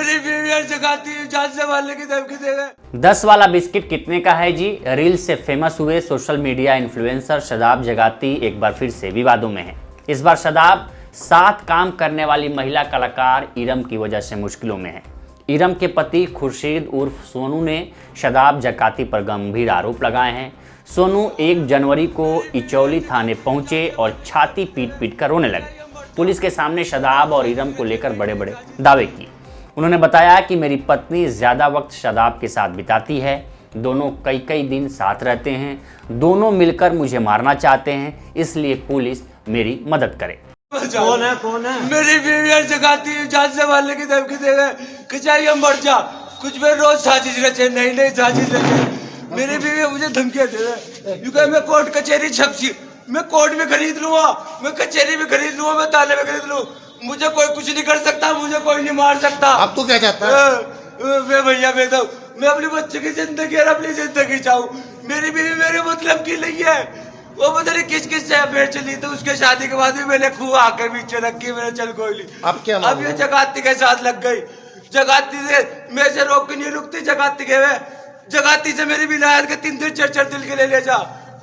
मेरी बीवी जगाती जान से मारने की धमकी दे रहे। 10 वाला बिस्किट कितने का है जी? रील से फेमस हुए सोशल मीडिया इन्फ्लुएंसर शादाब जगाती एक बार फिर से विवादों में है। इस बार शादाब साथ काम करने वाली महिला कलाकार इरम की वजह से मुश्किलों में है। इरम के पति खुर्शीद उर्फ सोनू ने शादाब जगाती पर गंभीर आरोप लगाए हैं। सोनू 1 जनवरी को इचौली थाने पहुंचे और छाती पीट पीट कर रोने लगे। पुलिस के सामने शादाब और इरम को लेकर बड़े बड़े दावे किए। उन्होंने बताया कि मेरी पत्नी ज़्यादा वक्त शादाब के साथ बिताती है, दोनों कई दिन साथ रहते हैं, दोनों मिलकर मुझे मारना चाहते हैं, इसलिए पुलिस मेरी मदद करे। कौन है? मेरी बीवी जगाती जान से मारने की धमकी दे रहे कि चाहिए मर जा, कुछ भी रोज साजिश रचे, नई साजिश रचे। मेरी बीवी मुझे धमकियां दे रहे क्योंकि मैं कोर्ट कचहरी छपसी, मैं कोर्ट में खरीद लूंगा, मैं कचहरी में खरीद लूंगा, मैं थाने में खरीद लूँ, मुझे कोई कुछ नहीं कर सकता, मुझे कोई नहीं मार सकता। अब तू क्या चाहता है? मैं भैया मैं अपने बच्चे की जिंदगी और अपनी जिंदगी चाहूँ। मेरी बीवी मेरे मतलब की नहीं है, वो पता नहीं किस से अफेयर चली, तो उसके शादी के बाद भी मैंने खूह आकर पीछे रखी, मैंने चल कोई ली। अब क्या? अब ये जगाती के साथ लग गई। जगाती से मैं से रोक के नहीं रुकती, जगाती के वे जगाती से मेरी विलायत के 3 4 दिल के ले जा,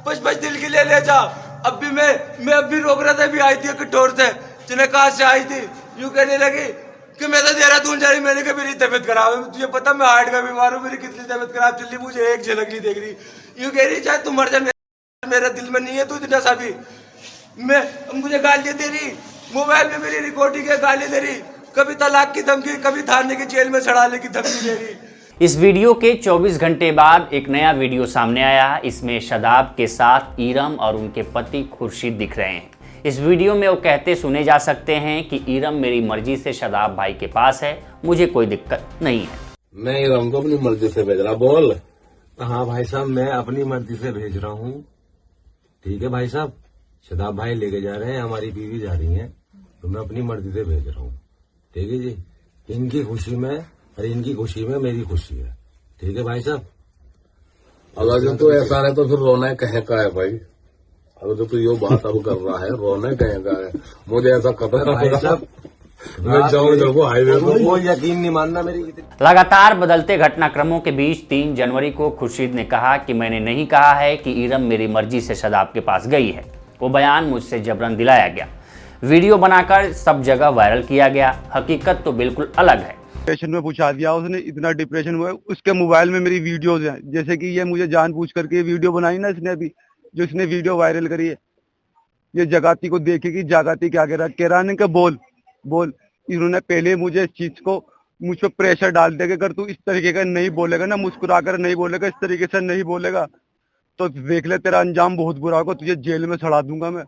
5 दिल के ले जा। अब भी मैं अब भी रोक रहा था, अभी आई थी कठोर से, जिन्हें कहा से आई थी, यूं कहने लगी कि मैं तो देहरादून जा रही, मैंने कहा मेरी तबीयत खराब है, तुझे पता मैं हार्ट का बीमार हूँ, मेरी कितनी तबीयत खराब चल रही, मुझे एक झलक नहीं देख रही। यूं कह रही चाहे तुम मर जा, मेरा दिल में नहीं है तू इतना सा भी। मैं मुझे गालियां दे रही, मोबाइल में मेरी रिकॉर्डिंग है, गालियां दे रही, कभी तलाक की धमकी, कभी थाने की जेल में सड़ाने की धमकी दे रही। इस वीडियो के 24 घंटे बाद एक नया वीडियो सामने आया। इसमें शादाब के साथ इरम और उनके पति खुर्शीद दिख रहे हैं। इस वीडियो में वो कहते सुने जा सकते हैं कि इरम मेरी मर्जी से शादाब भाई के पास है, मुझे कोई दिक्कत नहीं है। मैं इरम को अपनी मर्जी से भेज रहा। बोल। हाँ भाई साहब, मैं अपनी मर्जी से भेज रहा हूँ। ठीक है भाई साहब, शादाब भाई लेके जा रहे हैं, हमारी बीवी जा रही है, तो मैं अपनी मर्जी से भेज रहा हूँ। ठीक है जी, इनकी खुशी में और इनकी खुशी में मेरी खुशी है। ठीक है भाई साहब। अगर तो ऐसा है तो फिर रोना कहीं का है भाई? अगर तो ये बात अब कर रहा है, रोना कहीं का है? मुझे ऐसा पता भाई साहब, मैं जाऊँ इधर को हाईवे को, वो यकीन नहीं मानना मेरी। लगातार बदलते घटनाक्रमों के बीच 3 जनवरी को खुर्शीद ने कहा कि मैंने नहीं कहा है कि इरम मेरी मर्जी से शादाब के पास गई है, वो बयान मुझसे जबरन दिलाया गया। वीडियो बनाकर सब जगह वायरल किया गया। हकीकत तो बिल्कुल अलग है। डिप्रेशन में पहुंचा दिया उसने, इतना डिप्रेशन हुआ। उसके मोबाइल में मेरी वीडियोज हैं, जैसे कि ये मुझे जानबूझ करके वीडियो बनाई ना इसने, अभी जो इसने वीडियो वायरल करी है, ये जगाती को देखेगी, जगाती क्या कह रहा है कि बोल। इन्होंने पहले मुझे इस चीज को मुझ पर प्रेशर डाल दिया कि अगर तू इस तरीके का नहीं बोलेगा ना, मुस्कुरा कर नहीं बोलेगा, इस तरीके से नहीं बोलेगा, तो देख ले तेरा अंजाम बहुत बुरा होगा, तुझे जेल में सड़ा दूंगा मैं,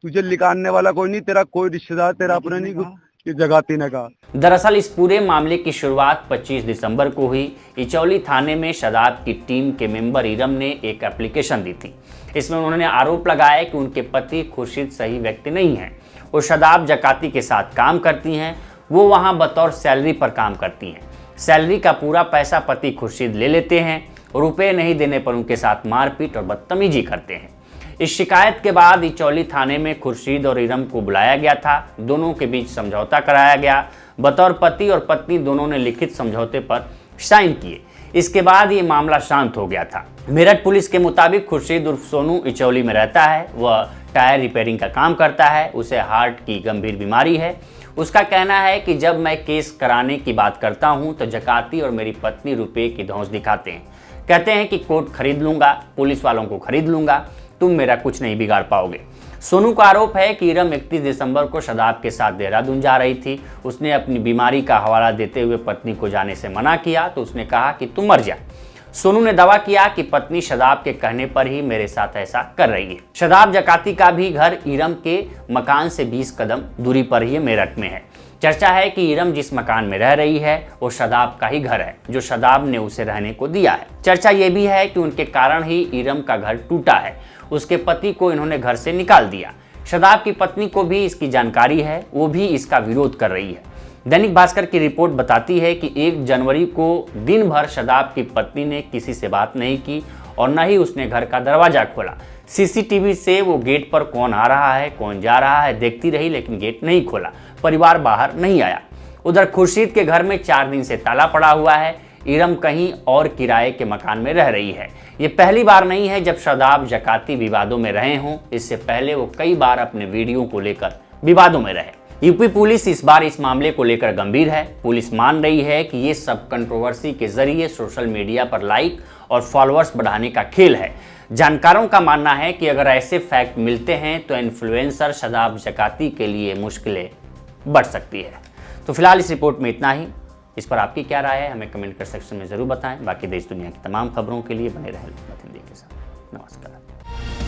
तुझे निकालने वाला कोई नहीं, तेरा कोई रिश्तेदार तेरा अपना नहीं, ये जगाती ने कहा। दरअसल इस पूरे मामले की शुरुआत 25 दिसंबर को हुई। इचौली थाने में शादाब की टीम के मेंबर इरम ने एक एप्लीकेशन दी थी। इसमें उन्होंने आरोप लगाया कि उनके पति खुर्शीद सही व्यक्ति नहीं है, वो शादाब जगाती के साथ काम करती हैं, वो वहां बतौर सैलरी पर काम करती हैं। सैलरी का पूरा पैसा पति खुर्शीद ले लेते हैं, रुपए नहीं देने पर उनके साथ मारपीट और बदतमीजी करते हैं। इस शिकायत के बाद इचौली थाने में खुर्शीद और इरम को बुलाया गया था। दोनों के बीच समझौता कराया गया। बतौर पति और पत्नी दोनों ने लिखित समझौते पर साइन किए। इसके बाद ये मामला शांत हो गया था। मेरठ पुलिस के मुताबिक खुर्शीद उर्फ सोनू इचौली में रहता है। वह टायर रिपेयरिंग का काम करता है। उसे हार्ट की गंभीर बीमारी है। उसका कहना है कि जब मैं केस कराने की बात करता हूं तो जगाती और मेरी पत्नी रुपए की धौंस दिखाते हैं, कहते हैं कि कोर्ट खरीद लूंगा, पुलिस वालों को खरीद लूंगा, तुम मेरा कुछ नहीं बिगाड़ पाओगे। सोनू का आरोप है कि इरम 31 दिसंबर को शादाब के साथ देहरादून जा रही थी। उसने अपनी बीमारी का हवाला देते हुए पत्नी को जाने से मना किया तो उसने कहा कि तुम मर जा। सोनू ने दावा किया कि पत्नी शादाब के कहने पर ही मेरे साथ ऐसा कर रही है। शादाब जगाती का भी घर इरम के मकान से 20 कदम दूरी पर ही मेरठ में है। चर्चा है कि इरम जिस मकान में रह रही है वो शादाब का ही घर है, जो शादाब ने उसे रहने को दिया है। चर्चा ये भी है कि उनके कारण ही इरम का घर टूटा है। उसके पति को इन्होंने घर से निकाल दिया। शादाब की पत्नी को भी इसकी जानकारी है, वो भी इसका विरोध कर रही है। दैनिक भास्कर की रिपोर्ट बताती है कि 1 जनवरी को दिन भर शादाब की पत्नी ने किसी से बात नहीं की और न ही उसने घर का दरवाजा खोला। सीसीटीवी से वो गेट पर कौन आ रहा है, कौन जा रहा है देखती रही, लेकिन गेट नहीं खोला। परिवार बाहर नहीं आया। उधर खुर्शीद के घर में 4 दिन से ताला पड़ा हुआ है। इरम कहीं और किराए के मकान में रह रही है। ये पहली बार नहीं है जब शादाब जकाती विवादों में रहे हों। इससे पहले वो कई बार अपने वीडियो को लेकर विवादों में रहे। यूपी पुलिस इस बार इस मामले को लेकर गंभीर है। पुलिस मान रही है कि ये सब कंट्रोवर्सी के जरिए सोशल मीडिया पर लाइक और फॉलोअर्स बढ़ाने का खेल है। जानकारों का मानना है कि अगर ऐसे फैक्ट मिलते हैं तो इन्फ्लुएंसर शादाब जकाती के लिए मुश्किलें बढ़ सकती है। तो फिलहाल इस रिपोर्ट में इतना ही। इस पर आपकी क्या राय है हमें कमेंट कर सेक्शन में जरूर बताएं। बाकी देश दुनिया की तमाम खबरों के लिए बने रहें हिंदी के साथ। नमस्कार।